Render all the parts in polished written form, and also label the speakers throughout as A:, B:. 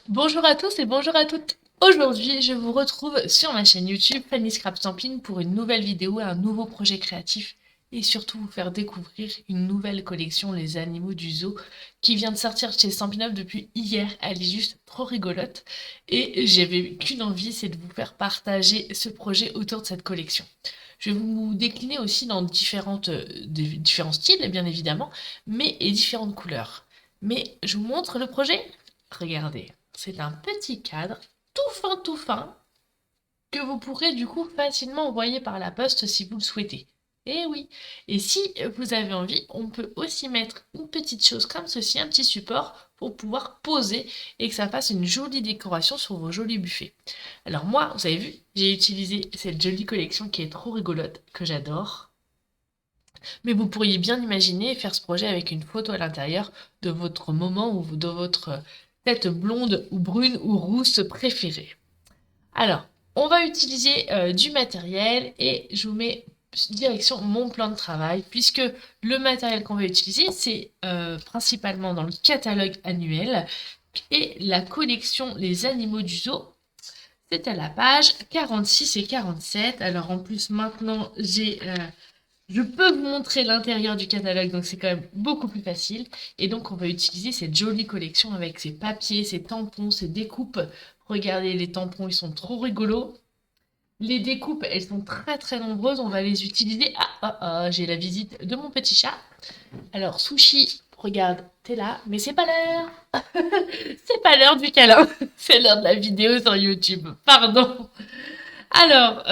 A: Bonjour à tous et bonjour à toutes. Aujourd'hui, je vous retrouve sur ma chaîne YouTube Fanny Scrap Stampin' pour une nouvelle vidéo et un nouveau projet créatif et surtout vous faire découvrir une nouvelle collection Les Animaux du Zoo qui vient de sortir chez Stampin' Up depuis hier. Elle est juste trop rigolote et j'avais qu'une envie, c'est de vous faire partager ce projet autour de cette collection. Je vais vous décliner aussi dans différents styles, bien évidemment, mais et différentes couleurs. Mais je vous montre le projet. Regardez. C'est un petit cadre tout fin, que vous pourrez du coup facilement envoyer par la poste si vous le souhaitez. Et oui, et si vous avez envie, on peut aussi mettre une petite chose comme ceci, un petit support pour pouvoir poser et que ça fasse une jolie décoration sur vos jolis buffets. Alors moi, vous avez vu, j'ai utilisé cette jolie collection qui est trop rigolote, que j'adore. Mais vous pourriez bien imaginer faire ce projet avec une photo à l'intérieur de votre moment ou de votre tête blonde ou brune ou rousse préférée. Alors, on va utiliser du matériel et je vous mets direction mon plan de travail puisque le matériel qu'on va utiliser c'est principalement dans le catalogue annuel et la collection Les Animaux du Zoo. C'est à la page 46 et 47. Alors en plus maintenant je peux vous montrer l'intérieur du catalogue, donc c'est quand même beaucoup plus facile. Et donc, on va utiliser cette jolie collection avec ses papiers, ses tampons, ses découpes. Regardez, les tampons, ils sont trop rigolos. Les découpes, elles sont très nombreuses. On va les utiliser. J'ai la visite de mon petit chat. Alors, Sushi, regarde, t'es là, mais c'est pas l'heure. C'est pas l'heure du câlin. C'est l'heure de la vidéo sur YouTube. Pardon. Alors,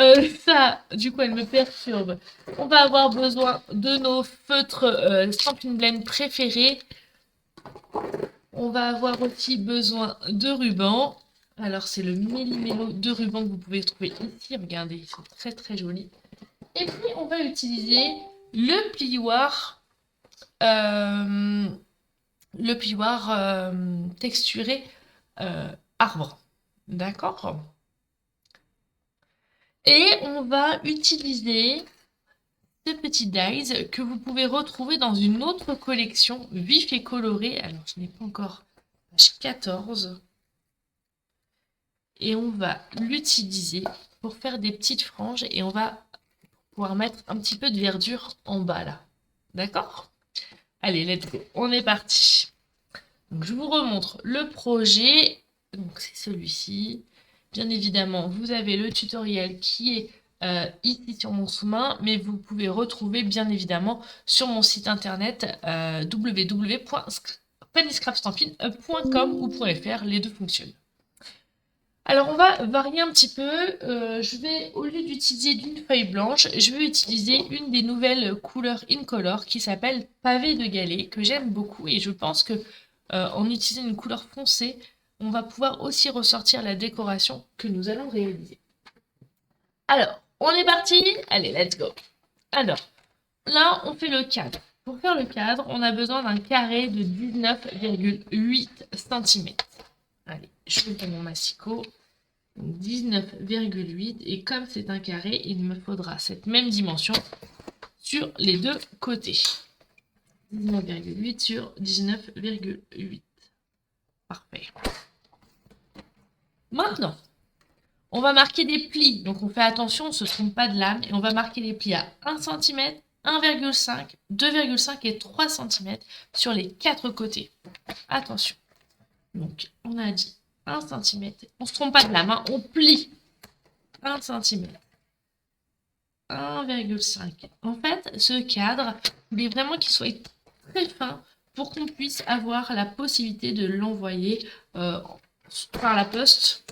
A: ça, du coup, elle me perturbe. On va avoir besoin de nos feutres Stampin' Blend préférés. On va avoir aussi besoin de rubans. Alors, c'est le Méli-Mélo de ruban que vous pouvez trouver ici. Regardez, ils sont très jolis. Et puis, on va utiliser le plioir, euh, texturé arbre. D'accord? Et on va utiliser ce petit dies que vous pouvez retrouver dans une autre collection vif et coloré. Alors, je n'ai pas encore page 14. Et on va l'utiliser pour faire des petites franges et on va pouvoir mettre un petit peu de verdure en bas là. D'accord? Allez, let's go. On est parti. Donc, je vous remontre le projet. Donc, c'est celui-ci. Bien évidemment, vous avez le tutoriel qui est ici sur mon sous-main, mais vous pouvez retrouver bien évidemment sur mon site internet www.pennyscrapstampin.com ou .fr, les deux fonctionnent. Alors on va varier un petit peu, je vais, au lieu d'utiliser d'une feuille blanche, je vais utiliser une des nouvelles couleurs Incolor qui s'appelle Pavé de Galet, que j'aime beaucoup et je pense que en utilisant une couleur foncée, on va pouvoir aussi ressortir la décoration que nous allons réaliser. Alors, on est parti? Allez, let's go. Alors, là, on fait le cadre. Pour faire le cadre, on a besoin d'un carré de 19,8 cm. Allez, je prends mon massicot. 19,8 et comme c'est un carré, il me faudra cette même dimension sur les deux côtés. 19,8 sur 19,8. Parfait. Maintenant, on va marquer des plis. Donc on fait attention, on ne se trompe pas de lame. Et on va marquer les plis à 1 cm, 1,5, 2,5 et 3 cm sur les quatre côtés. Attention. Donc on a dit 1 cm. On ne se trompe pas de lame, hein, on plie 1 cm. 1,5. En fait, ce cadre, je voulais vraiment qu'il soit très fin pour qu'on puisse avoir la possibilité de l'envoyer par la poste.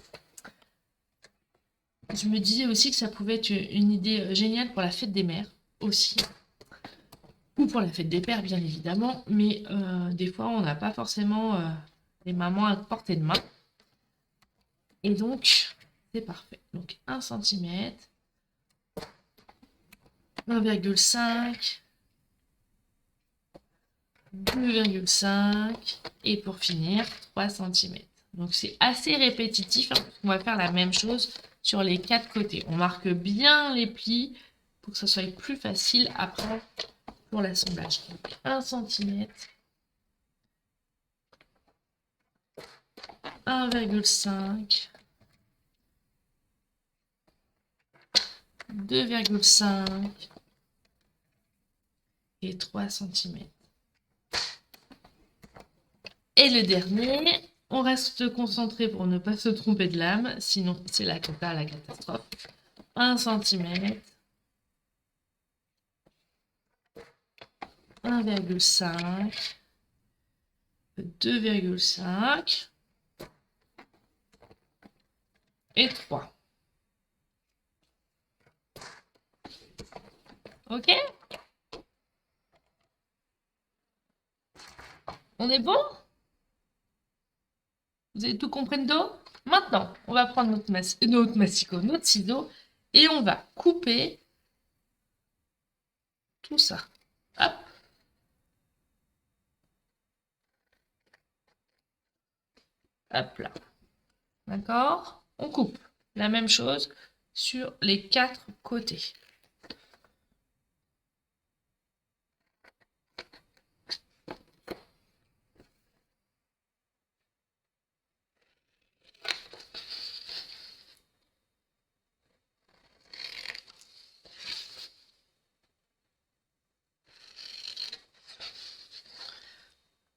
A: Je me disais aussi que ça pouvait être une idée géniale pour la fête des mères aussi. Ou pour la fête des pères, bien évidemment. Mais des fois, on n'a pas forcément les mamans à portée de main. Et donc, c'est parfait. Donc, 1 cm, 1,5, 2,5 et pour finir 3 cm. Donc c'est assez répétitif, hein, on va faire la même chose sur les quatre côtés. On marque bien les plis pour que ce soit plus facile après pour l'assemblage. Donc 1 cm, 1,5, 2,5 et 3 cm. Et le dernier, on reste concentré pour ne pas se tromper de lame, sinon c'est la cata, la catastrophe. 1 cm, 1,5, 2,5 et 3. Ok? On est bon? Vous avez tout compris de dos? Maintenant, on va prendre notre massicot, notre ciseau, et on va couper tout ça. Hop. Hop là. D'accord? On coupe. La même chose sur les 4 côtés.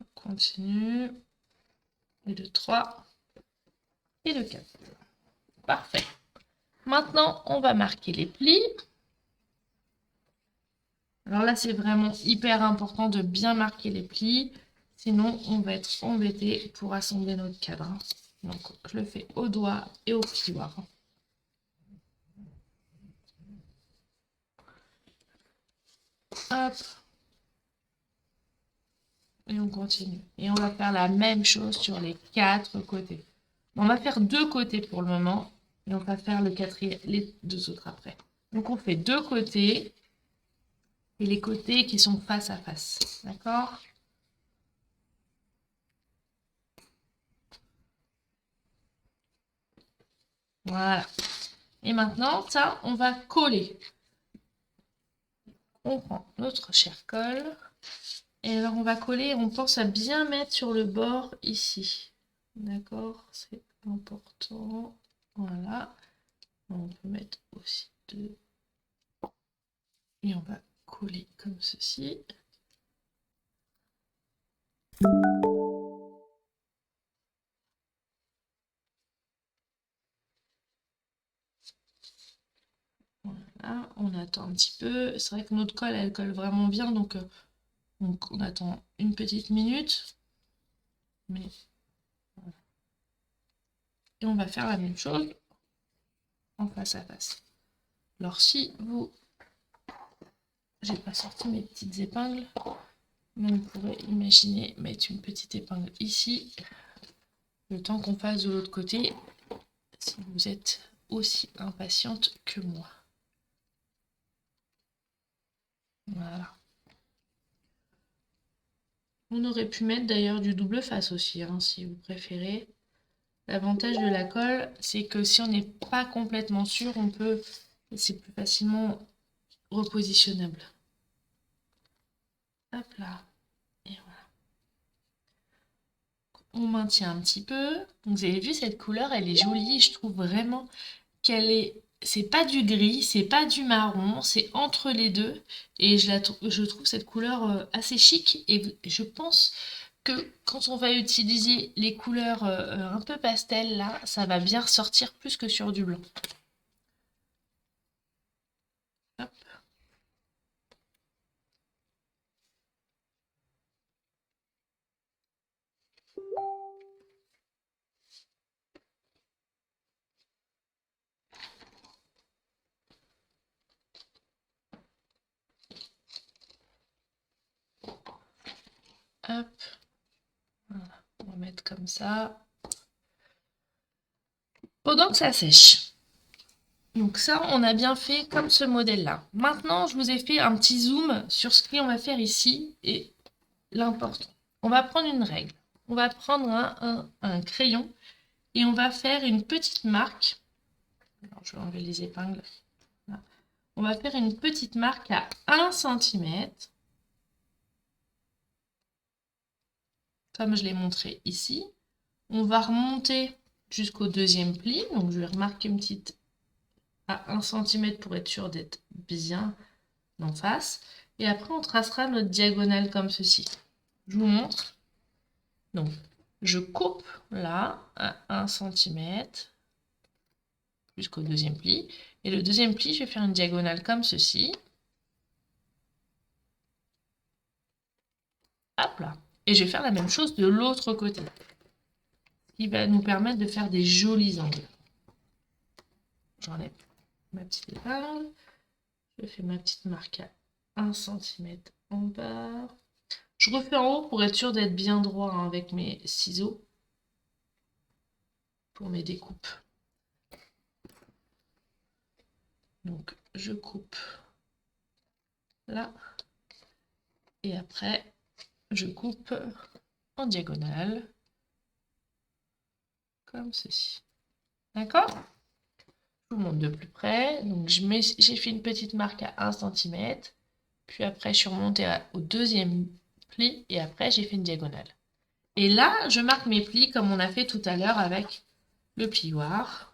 A: On continue. Et le 3 et le 4. Parfait. Maintenant, on va marquer les plis. Alors là, c'est vraiment hyper important de bien marquer les plis. Sinon, on va être embêté pour assembler notre cadre. Donc, je le fais au doigt et au plioir. Hop. Et on continue. Et on va faire la même chose sur les 4 côtés. On va faire 2 côtés pour le moment. Et on va faire le quatrième, les 2 autres après. Donc, on fait 2 côtés. Et les côtés qui sont face à face. D'accord ? Voilà. Et maintenant, ça, on va coller. On prend notre cher colle. Et alors, on va coller. On pense à bien mettre sur le bord ici. D'accord? C'est important. Voilà. On peut mettre aussi 2. Et on va coller comme ceci. Voilà. On attend un petit peu. C'est vrai que notre colle, elle colle vraiment bien. Donc on attend une petite minute. Mais voilà. Et on va faire la même chose en face à face. Alors si vous... J'ai pas sorti mes petites épingles, mais on pourrait imaginer mettre une petite épingle ici, le temps qu'on fasse de l'autre côté, si vous êtes aussi impatiente que moi. Voilà. On aurait pu mettre d'ailleurs du double face aussi, hein, si vous préférez. L'avantage de la colle, c'est que si on n'est pas complètement sûr, on peut, c'est plus facilement repositionnable. Hop là. Et voilà. On maintient un petit peu. Donc, vous avez vu, cette couleur, elle est jolie. Je trouve vraiment qu'elle est... C'est pas du gris, c'est pas du marron, c'est entre les deux. Et je trouve cette couleur assez chic. Et je pense que quand on va utiliser les couleurs un peu pastel, là, ça va bien ressortir plus que sur du blanc. Hop. Hop. Voilà. On va mettre comme ça. Pendant que ça sèche. Donc ça, on a bien fait comme ce modèle-là. Maintenant, je vous ai fait un petit zoom sur ce qu'on va faire ici et l'important. On va prendre une règle. On va prendre un crayon et on va faire une petite marque. Alors, je vais enlever les épingles. Là. On va faire une petite marque à 1 cm. Comme je l'ai montré ici. On va remonter jusqu'au deuxième pli. Donc, je vais remarquer une petite à 1 cm pour être sûr d'être bien en face. Et après, on tracera notre diagonale comme ceci. Je vous montre. Donc, je coupe là à 1 cm jusqu'au deuxième pli. Et le deuxième pli, je vais faire une diagonale comme ceci. Hop là. Et je vais faire la même chose de l'autre côté. Ce qui va nous permettre de faire des jolis angles. J'enlève ma petite épingle. Je fais ma petite marque à 1 cm en bas. Je refais en haut pour être sûr d'être bien droit hein, avec mes ciseaux pour mes découpes. Donc je coupe là et après je coupe en diagonale comme ceci. D'accord? Je vous montre de plus près. Donc j'ai fait une petite marque à 1 cm. Puis après je suis remontée au deuxième pli et après j'ai fait une diagonale. Et là je marque mes plis comme on a fait tout à l'heure avec le plioir.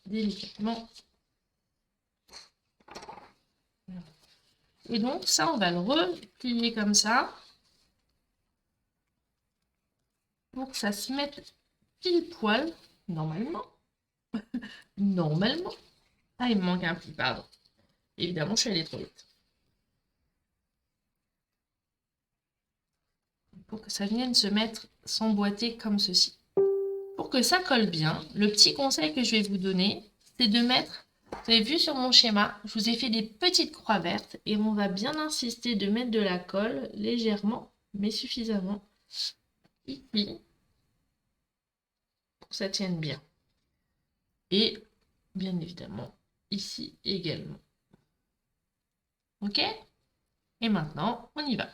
A: Délicatement. Et donc ça, on va le replier comme ça pour que ça se mette pile poil, normalement. Normalement. Ah, il me manque un pli, pardon. Évidemment, je suis allée trop vite. Pour que ça vienne se mettre, s'emboîter comme ceci. Pour que ça colle bien, le petit conseil que je vais vous donner, c'est de mettre, vous avez vu sur mon schéma, je vous ai fait des petites croix vertes et on va bien insister de mettre de la colle légèrement, mais suffisamment, ici, pour que ça tienne bien. Et bien évidemment, ici également. Ok? Et maintenant, on y va.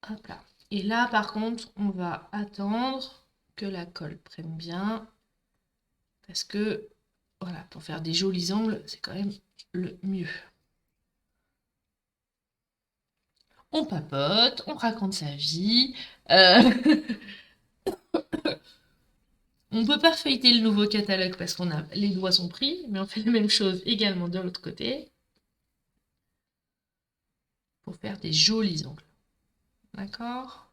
A: Hop là. Et là, par contre, on va attendre que la colle prenne bien. Parce que, voilà, pour faire des jolis angles, c'est quand même le mieux. On papote, on raconte sa vie. On ne peut pas feuilleter le nouveau catalogue parce qu'on a les doigts sont pris, mais on fait la même chose également de l'autre côté pour faire des jolis angles. D'accord?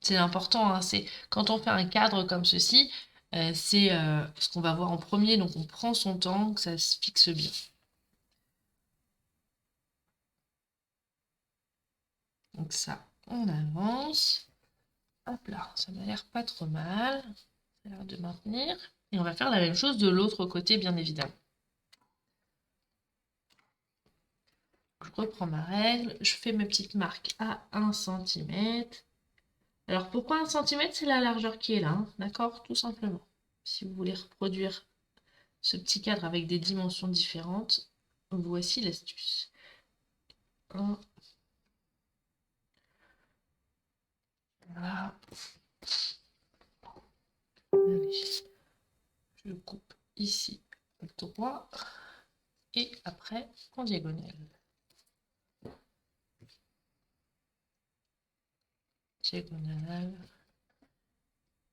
A: C'est important, hein, c'est quand on fait un cadre comme ceci, c'est ce qu'on va voir en premier, donc on prend son temps, que ça se fixe bien. Donc ça, on avance. Hop là, ça m'a l'air pas trop mal. Ça a l'air de maintenir. Et on va faire la même chose de l'autre côté, bien évidemment. Je reprends ma règle, je fais mes petites marques à 1 cm. Alors pourquoi 1 cm? C'est la largeur qui est là, hein, d'accord? Tout simplement. Si vous voulez reproduire ce petit cadre avec des dimensions différentes, voici l'astuce. Voilà. Allez. Je coupe ici droit et après en diagonale. Diagonale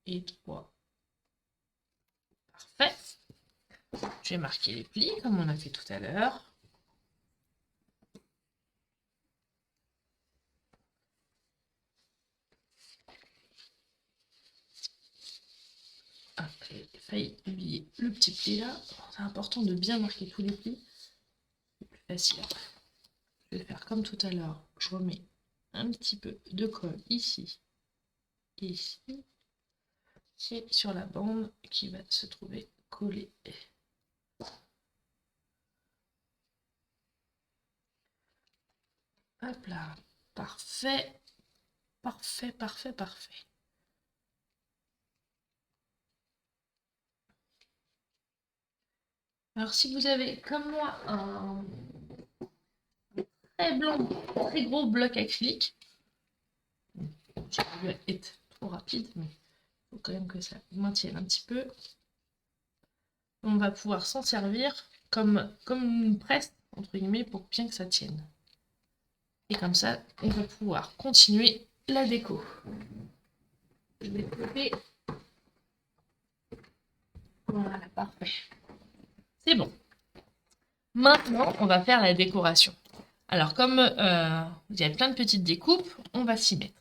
A: et droit. Parfait. Je vais marquer les plis comme on a fait tout à l'heure. J'ai failli oublier le petit pli là. C'est important de bien marquer tous les plis. C'est plus facile après. Je vais faire comme tout à l'heure. Je remets un petit peu de colle ici et ici. Et sur la bande qui va se trouver collée. Hop là. Parfait. Parfait, parfait, parfait. Alors si vous avez comme moi très blanc, très gros bloc acrylique. J'ai voulu être trop rapide, mais il faut quand même que ça maintienne un petit peu. On va pouvoir s'en servir comme une presse, entre guillemets, pour bien que ça tienne. Et comme ça, on va pouvoir continuer la déco. Je vais couper. Voilà, parfait. C'est bon. Maintenant, on va faire la décoration. Alors, comme il y a plein de petites découpes, on va s'y mettre.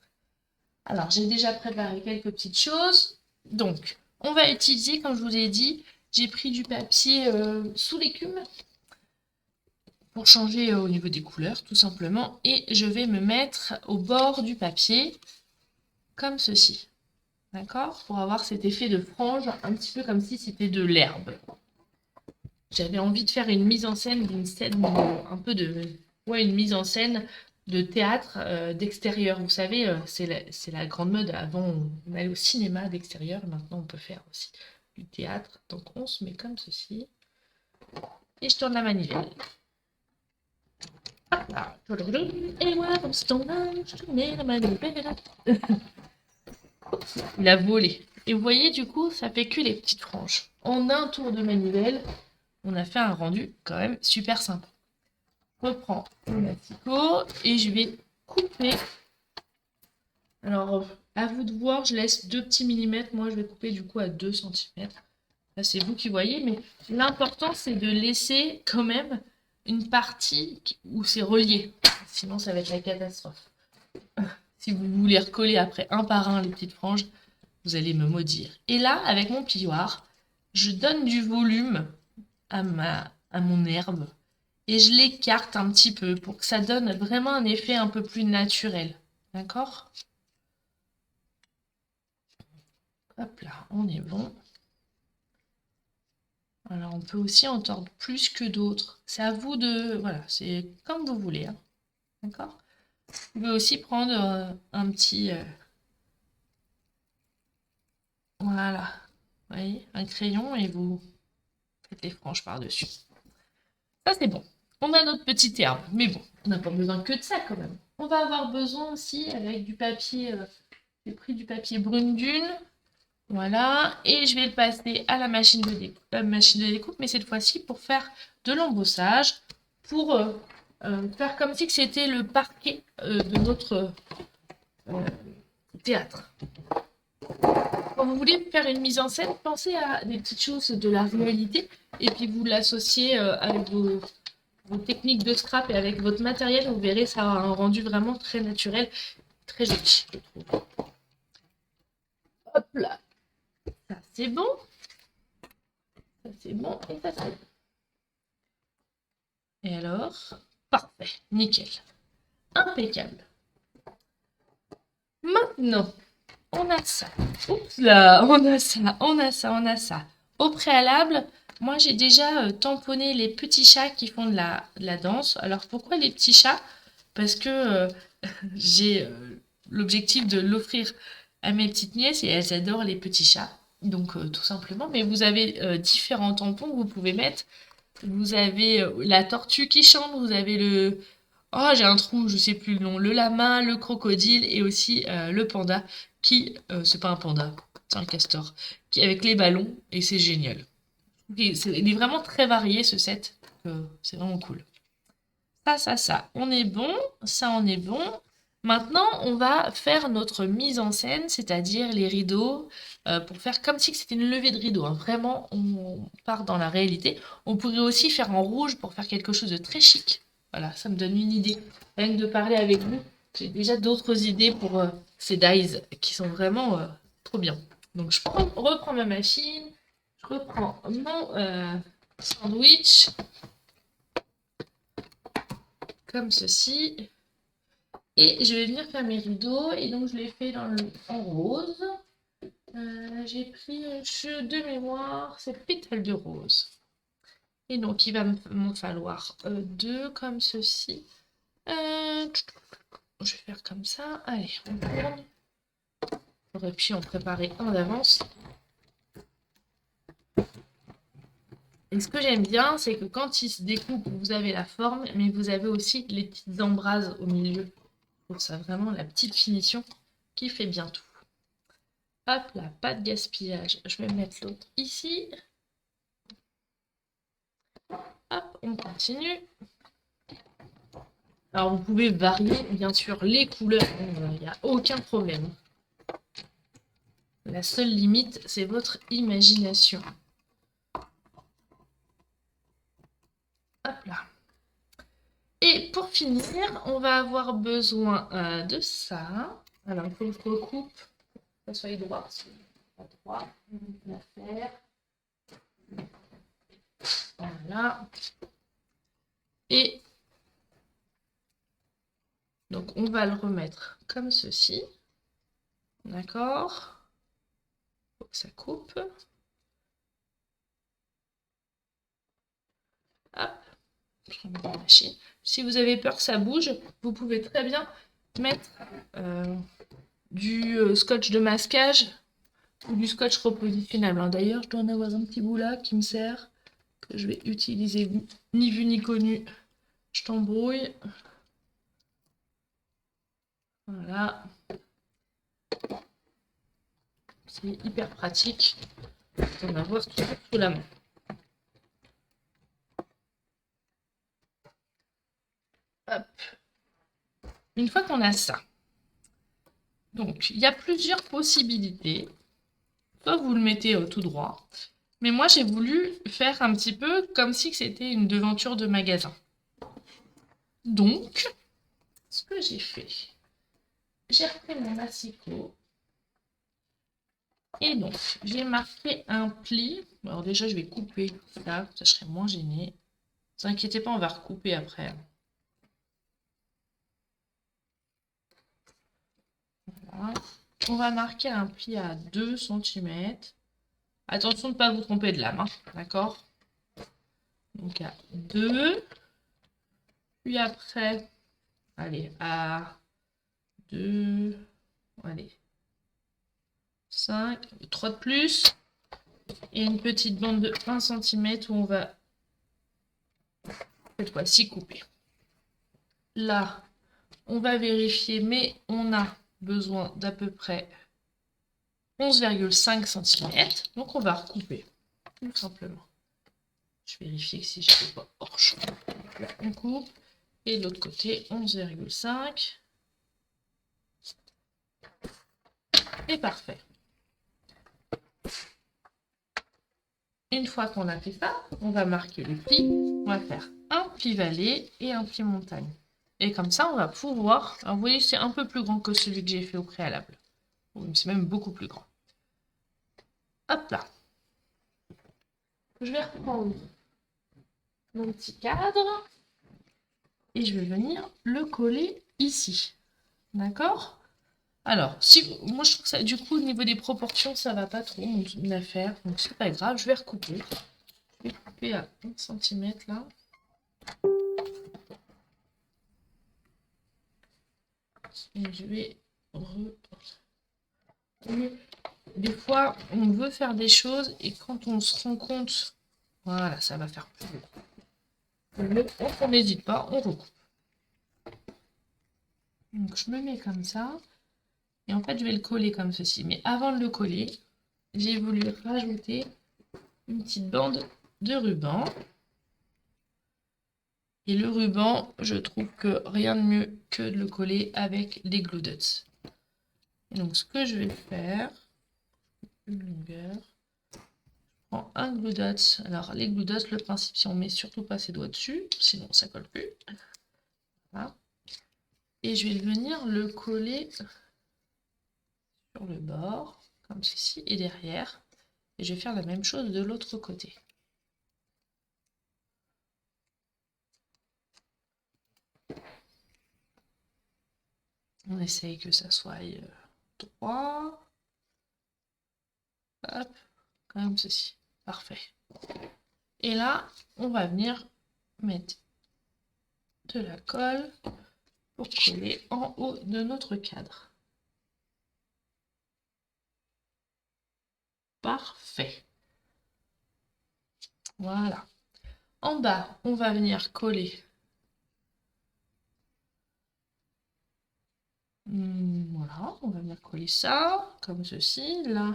A: Alors, j'ai déjà préparé quelques petites choses. Donc, on va utiliser, comme je vous ai dit, j'ai pris du papier sous l'écume pour changer au niveau des couleurs, tout simplement. Et je vais me mettre au bord du papier, comme ceci. D'accord? Pour avoir cet effet de frange, un petit peu comme si c'était de l'herbe. J'avais envie de faire une mise en scène d'une scène, un peu de... Ouais, une mise en scène de théâtre d'extérieur. Vous savez, c'est la grande mode. Avant, on allait au cinéma d'extérieur. Maintenant, on peut faire aussi du théâtre. Donc, on se met comme ceci. Et je tourne la manivelle. Hop là. Et moi, comme je tourne la manivelle. Il a volé. Et vous voyez, du coup, ça fait que les petites franges. En un tour de manivelle, on a fait un rendu quand même super sympa. Je reprends mon asticot et je vais couper. Alors, à vous de voir, je laisse 2 petits millimètres. Moi, je vais couper du coup à 2 centimètres. Là, c'est vous qui voyez, mais l'important, c'est de laisser quand même une partie où c'est relié. Sinon, ça va être la catastrophe. Si vous voulez recoller après un par un les petites franges, vous allez me maudire. Et là, avec mon plioir, je donne du volume à mon herbe et je l'écarte un petit peu pour que ça donne vraiment un effet un peu plus naturel. D'accord? Hop là, on est bon. Alors, on peut aussi en tordre plus que d'autres. C'est à vous de... Voilà, c'est comme vous voulez. Hein. D'accord? Vous pouvez aussi prendre un petit... voilà. Vous voyez? Un crayon et vous faites les franges par-dessus. Ça, c'est bon. On a notre petite herbe. Mais bon, on n'a pas besoin que de ça quand même. On va avoir besoin aussi avec du papier... j'ai pris du papier brune dune. Voilà. Et je vais le passer à la machine de découpe, mais cette fois-ci pour faire de l'embossage, pour faire comme si c'était le parquet de notre euh, théâtre. Quand vous voulez faire une mise en scène, pensez à des petites choses de la réalité et puis vous l'associez avec vos techniques de scrap et avec votre matériel, vous verrez, ça a un rendu vraiment très naturel, très joli, je trouve. Hop là, ça c'est bon, ça c'est bon et ça c'est bon. Et alors, parfait, nickel, impeccable. Maintenant, on a ça. Oups là, on a ça, on a ça, on a ça. Au préalable, moi j'ai déjà tamponné les petits chats qui font de la danse. Alors pourquoi les petits chats? Parce que j'ai l'objectif de l'offrir à mes petites nièces et elles adorent les petits chats. Donc tout simplement, mais vous avez différents tampons que vous pouvez mettre. Vous avez la tortue qui chante, vous avez le... Oh, j'ai un trou, je sais plus le nom. Le lama, le crocodile et aussi le panda qui... c'est pas un panda, c'est un castor. Qui, avec les ballons et c'est génial. Il est vraiment très varié ce set. C'est vraiment cool. Ça. On est bon. Ça, on est bon. Maintenant, on va faire notre mise en scène, c'est-à-dire les rideaux, pour faire comme si c'était une levée de rideau. Hein. Vraiment, on part dans la réalité. On pourrait aussi faire en rouge pour faire quelque chose de très chic. Voilà, ça me donne une idée. Rien que de parler avec vous, j'ai déjà d'autres idées pour ces dies qui sont vraiment trop bien. Donc, reprends ma machine, je reprends mon sandwich, comme ceci. Et je vais venir faire mes rideaux. Et donc, je les fais en rose. J'ai pris de mémoire cette pétale de rose. Et donc, il va m'en falloir 2 comme ceci. Je vais faire comme ça. Allez, on tourne. J'aurais pu en préparer un d'avance. Et ce que j'aime bien, c'est que quand il se découpe, vous avez la forme, mais vous avez aussi les petites embrases au milieu. Je trouve ça vraiment la petite finition qui fait bien tout. Hop là, pas de gaspillage. Je vais mettre l'autre ici. Hop, on continue. Alors, vous pouvez varier, bien sûr, les couleurs. Il n'y a aucun problème. La seule limite, c'est votre imagination. Hop là. Et pour finir, on va avoir besoin de ça. Alors, il faut que je recoupe, que ça soit droit. Pas droit, on va faire. Voilà. Et donc, on va le remettre comme ceci. D'accord. Faut que ça coupe. Hop. Je remets la machine. Si vous avez peur que ça bouge, vous pouvez très bien mettre du scotch de masquage ou du scotch repositionnable. D'ailleurs, je dois en avoir un petit bout là qui me sert, que je vais utiliser ni vu ni connu. Je t'embrouille. Voilà. C'est hyper pratique d'en avoir tout sous la main. Hop. Une fois qu'on a ça, donc il y a plusieurs possibilités. Soit vous le mettez tout droit, mais moi j'ai voulu faire un petit peu comme si c'était une devanture de magasin. Donc, ce que j'ai fait, j'ai repris mon massicot et donc j'ai marqué un pli. Alors déjà je vais couper là, ça serait moins gêné. Ne vous inquiétez pas, on va recouper après. Voilà. On va marquer un pli à 2 cm. Attention de ne pas vous tromper de lame, hein, d'accord? Donc à 2. Puis après, allez, à 2. Allez. 5. 3 de plus. Et une petite bande de 1 cm où on va cette fois-ci couper. Là, on va vérifier, mais on a besoin d'à peu près 11,5 cm. Donc on va recouper, tout simplement. Je vérifie que si je ne fais pas hors champ. Là, on coupe. Et de l'autre côté, 11,5. Et parfait. Une fois qu'on a fait ça, on va marquer les plis. On va faire un pli vallée et un pli montagne. Et comme ça, on va pouvoir... Alors, vous voyez, c'est un peu plus grand que celui que j'ai fait au préalable. C'est même beaucoup plus grand. Hop là. Je vais reprendre mon petit cadre. Et je vais venir le coller ici. D'accord? Alors, si moi je trouve que ça, du coup, au niveau des proportions, ça va pas trop mon affaire. Donc c'est pas grave, je vais recouper. Je vais couper à 1 cm là. Et je vais des fois, on veut faire des choses et quand on se rend compte, voilà, ça va faire plus lourd. On n'hésite pas, on recoupe. Donc je me mets comme ça. Et en fait, je vais le coller comme ceci. Mais avant de le coller, j'ai voulu rajouter une petite bande de ruban. Et le ruban, je trouve que rien de mieux que de le coller avec les glue dots. Et donc ce que je vais faire, une longueur, je prends un glue dot. Alors les glue dots, le principe, si on met surtout pas ses doigts dessus, sinon ça colle plus. Voilà. Et je vais venir le coller sur le bord, comme ceci, et derrière. Et je vais faire la même chose de l'autre côté. On essaye que ça soit droit. Hop, comme ceci. Parfait. Et là, on va venir mettre de la colle pour coller en haut de notre cadre. Parfait. Voilà. En bas, on va venir coller. Voilà, on va venir coller ça, comme ceci, là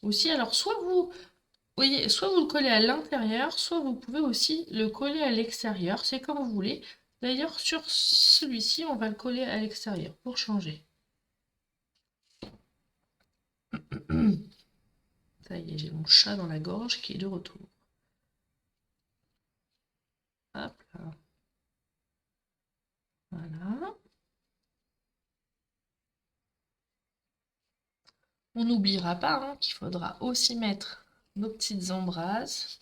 A: aussi. Alors, soit vous voyez, soit vous le collez à l'intérieur, soit vous pouvez aussi le coller à l'extérieur, c'est comme vous voulez. D'ailleurs, sur celui-ci, on va le coller à l'extérieur pour changer. Ça y est, j'ai mon chat dans la gorge qui est de retour. Hop là. Voilà. On n'oubliera pas hein, qu'il faudra aussi mettre nos petites embrasses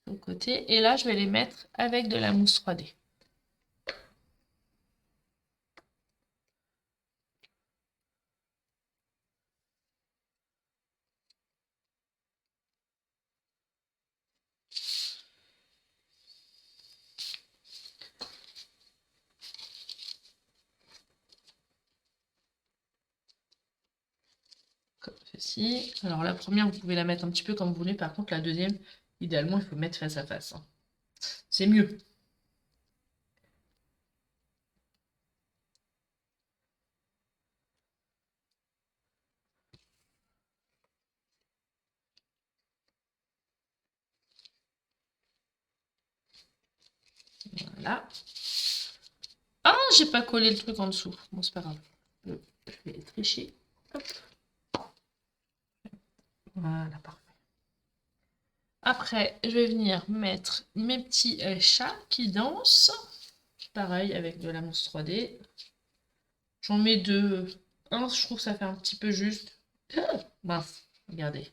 A: au côté. Et là, je vais les mettre avec de la mousse 3D. Comme ceci. Alors la première, vous pouvez la mettre un petit peu comme vous voulez. Par contre, la deuxième, idéalement, il faut mettre face à face. Hein. C'est mieux. Voilà. Ah, j'ai pas collé le truc en dessous. Bon, c'est pas grave. Je vais tricher. Hop. Voilà, parfait. Après, je vais venir mettre mes petits chats qui dansent. Pareil, avec de la mousse 3D. J'en mets deux. Un, je trouve que ça fait un petit peu juste. Mince, regardez.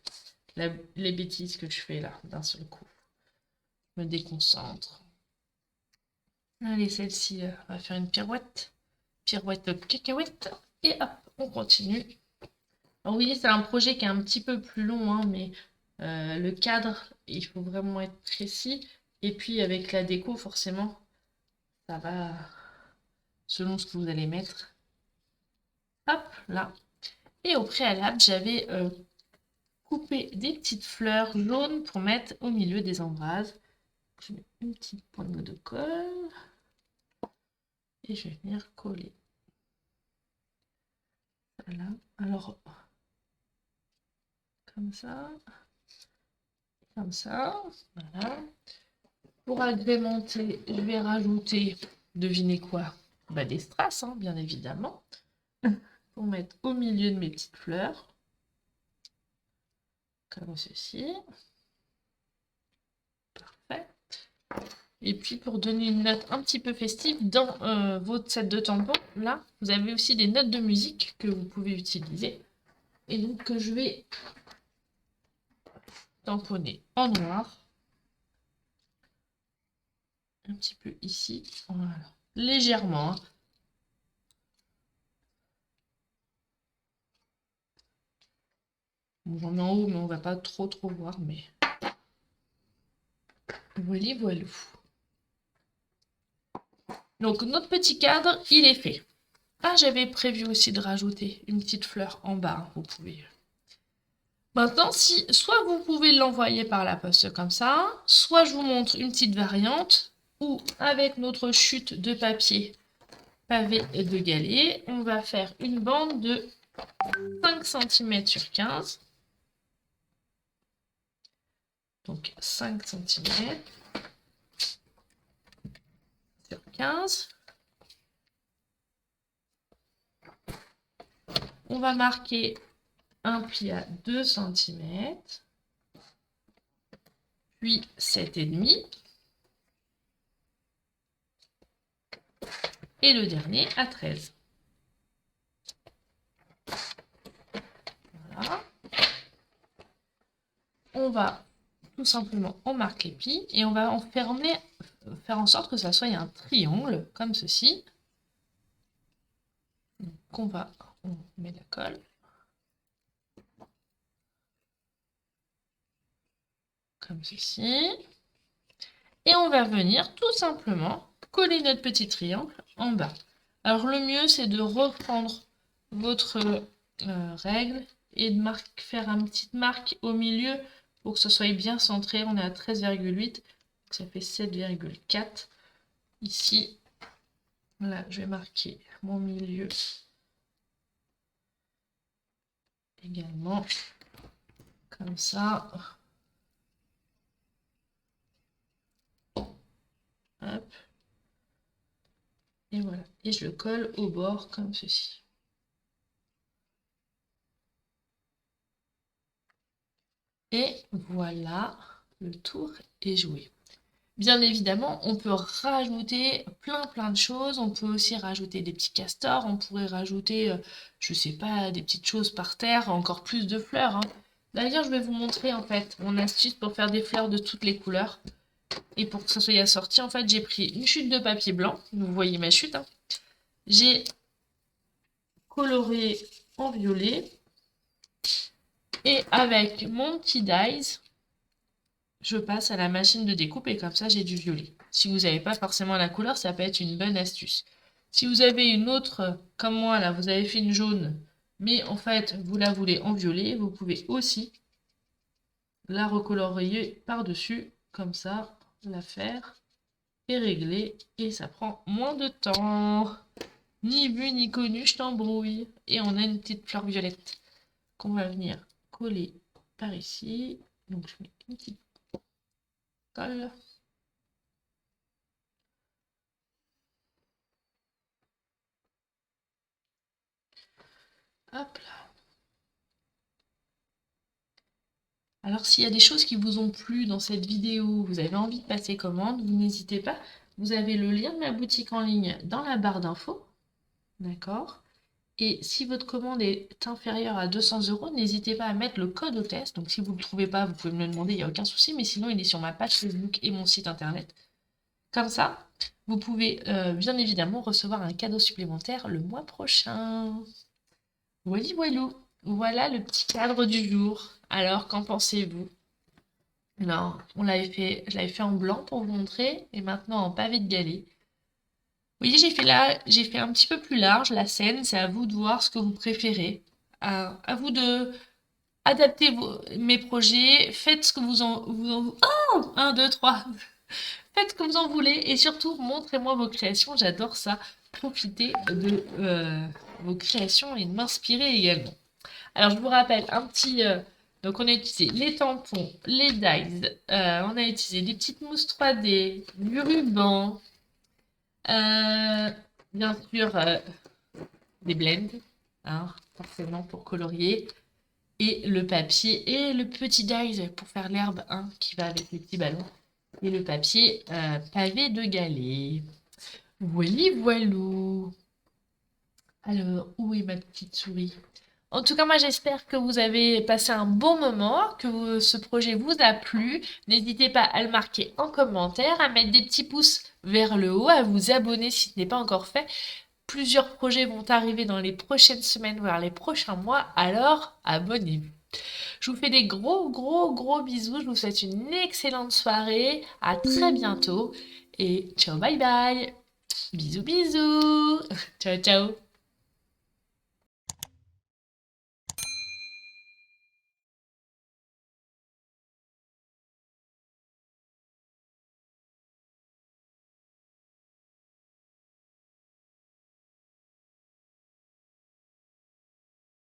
A: Les bêtises que je fais là, d'un seul coup. Je me déconcentre. Allez, celle-ci, on va faire une pirouette. Pirouette cacahuète. Et hop, on continue. Alors, vous voyez, c'est un projet qui est un petit peu plus long, hein, mais le cadre, il faut vraiment être précis. Et puis, avec la déco, forcément, ça va selon ce que vous allez mettre. Hop, là. Et au préalable, j'avais coupé des petites fleurs jaunes pour mettre au milieu des embrasses. Je mets une petite poignée de colle. Et je vais venir coller. Voilà. Alors, comme ça. Comme ça. Voilà. Pour agrémenter, je vais rajouter, devinez quoi? Bah, des strass, hein, bien évidemment. Pour mettre au milieu de mes petites fleurs. Comme ceci. Parfait. Et puis pour donner une note un petit peu festive, dans votre set de tampons, là, vous avez aussi des notes de musique que vous pouvez utiliser. Et donc que je vais tamponner en noir. Un petit peu ici. Voilà. Légèrement. Hein. Bon, j'en mets en haut, mais on va pas trop voir. Mais voilà, voilà. Donc notre petit cadre, il est fait. Ah, j'avais prévu aussi de rajouter une petite fleur en bas. Hein, vous pouvez. Maintenant, si soit vous pouvez l'envoyer par la poste comme ça, soit je vous montre une petite variante où avec notre chute de papier pavé de galets, on va faire une bande de 5 cm sur 15. Donc 5 cm sur 15. On va marquer un pli à 2 cm, puis 7,5 et le dernier à 13. Voilà. On va tout simplement, on marque les plis et on va faire en sorte que ça soit un triangle comme ceci. Donc on met la colle. Comme ceci. Et on va venir tout simplement coller notre petit triangle en bas. Alors le mieux c'est de reprendre votre règle et de faire une petite marque au milieu pour que ce soit bien centré. On est à 13,8, ça fait 7,4. Ici, là, je vais marquer mon milieu également, comme ça. Hop. Et voilà. Et je le colle au bord comme ceci. Et voilà, le tour est joué. Bien évidemment, on peut rajouter plein de choses. On peut aussi rajouter des petits castors. On pourrait rajouter, je sais pas, des petites choses par terre, encore plus de fleurs, hein. D'ailleurs, je vais vous montrer en fait mon astuce pour faire des fleurs de toutes les couleurs. Et pour que ça soit assorti, en fait, j'ai pris une chute de papier blanc. Vous voyez ma chute, hein. J'ai coloré en violet. Et avec mon petit dies, je passe à la machine de découpe et comme ça j'ai du violet. Si vous n'avez pas forcément la couleur, ça peut être une bonne astuce. Si vous avez une autre, comme moi là, vous avez fait une jaune, mais en fait vous la voulez en violet, vous pouvez aussi la recolorier par-dessus, comme ça, la faire et régler, et ça prend moins de temps. Ni vu ni connu, je t'embrouille. Et on a une petite fleur violette qu'on va venir coller par ici. Donc je mets une petite colle. Hop là. Alors s'il y a des choses qui vous ont plu dans cette vidéo, vous avez envie de passer commande, vous n'hésitez pas. Vous avez le lien de ma boutique en ligne dans la barre d'infos. D'accord? Et si votre commande est inférieure à 200 €, n'hésitez pas à mettre le code hôtesse. Donc si vous ne le trouvez pas, vous pouvez me le demander, il n'y a aucun souci. Mais sinon, il est sur ma page Facebook et mon site internet. Comme ça, vous pouvez bien évidemment recevoir un cadeau supplémentaire le mois prochain. Voilà, voilou. Voilà le petit cadre du jour. Alors, qu'en pensez-vous? Alors, je l'avais fait en blanc pour vous montrer, et maintenant en pavé de galet. Vous voyez, j'ai fait un petit peu plus large la scène, c'est à vous de voir ce que vous préférez. À vous de adapter mes projets, faites ce que Oh 1, 2, 3. Faites ce que vous en voulez, et surtout, montrez-moi vos créations, j'adore ça. Profitez de vos créations et de m'inspirer également. Alors, je vous rappelle un petit... donc, on a utilisé les tampons, les dies, on a utilisé des petites mousses 3D, du ruban, bien sûr, des blends, hein, forcément pour colorier, et le papier et le petit dies pour faire l'herbe, hein, qui va avec les petits ballons, et le papier pavé de galets. Voili voilou. Alors, où est ma petite souris? En tout cas, moi, j'espère que vous avez passé un bon moment, que ce projet vous a plu. N'hésitez pas à le marquer en commentaire, à mettre des petits pouces vers le haut, à vous abonner si ce n'est pas encore fait. Plusieurs projets vont arriver dans les prochaines semaines, voire les prochains mois, alors abonnez-vous. Je vous fais des gros bisous. Je vous souhaite une excellente soirée. À très bientôt. Et ciao, bye bye. Bisous. Ciao.